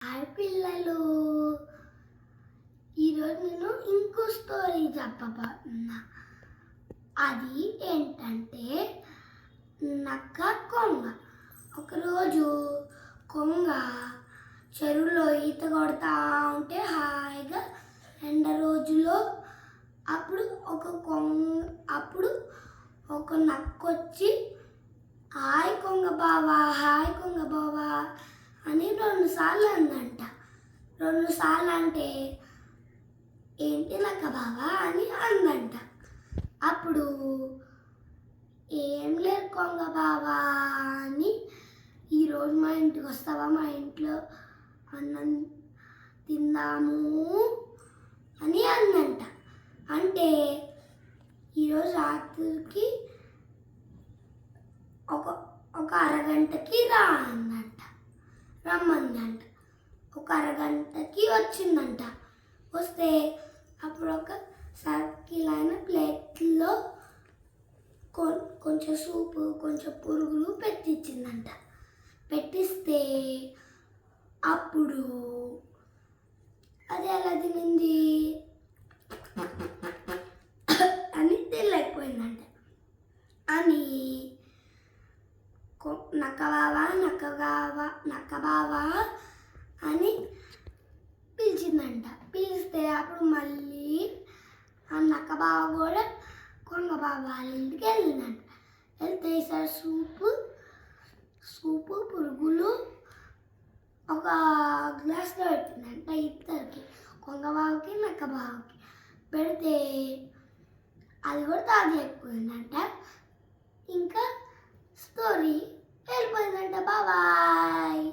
Hi పిల్లలు, ఈరోజు నేను ఇంకో స్టోరీ చెప్పబోతున్నా. అది ఏంటంటే నక్క కొంగ. ఒకరోజు కొంగ చెరువులో ఈత కొడతా ఉంటే హాయిగా ఎండ రోజులో అప్పుడు ఒక నక్క వచ్చి హాయ్ కొంగ బావా, హాయ్ కొంగ బావా అని 2 సార్లు అందంట. 2 సార్లు అంటే ఏంటి నక్క బావా అని అందంట. అప్పుడు ఏం లేదు కొంగ బావా అని, ఈరోజు మా ఇంటికి వస్తావా, మా ఇంట్లో అన్నం తిందాము అని అందంట. అంటే ఈరోజు రాత్రికి ఒక అరగంటకి రా అందంట, రమ్మందంట. ఒక అరగంటకి వచ్చిందంట. వస్తే అప్పుడు ఒక సర్కిల్ అయిన ప్లేట్లో కొంచెం సూపు, కొంచెం పురుగులు పెట్టించిందంట. పెట్టిస్తే అప్పుడు అది ఎలా తినింది అని తెలియకపోయిందంట. అని నక్క బావా అని పిలిచిందంట. పిలిస్తే అప్పుడు మళ్ళీ ఆ నక్క బావ కూడా కొంగ బావ వాళ్ళ ఇంటికి వెళ్ళిందంట. వెళ్తే ఈసారి సూపు పురుగులు ఒక గ్లాస్లో పెట్టిందంట ఇద్దరికి, కొంగ బావకి నక్క బావకి. పెడితే అది కూడా తాగలేకపోయిందంట. ఇంకా స్టోరీ వెళ్ళిపోయిందంట. బాయ్.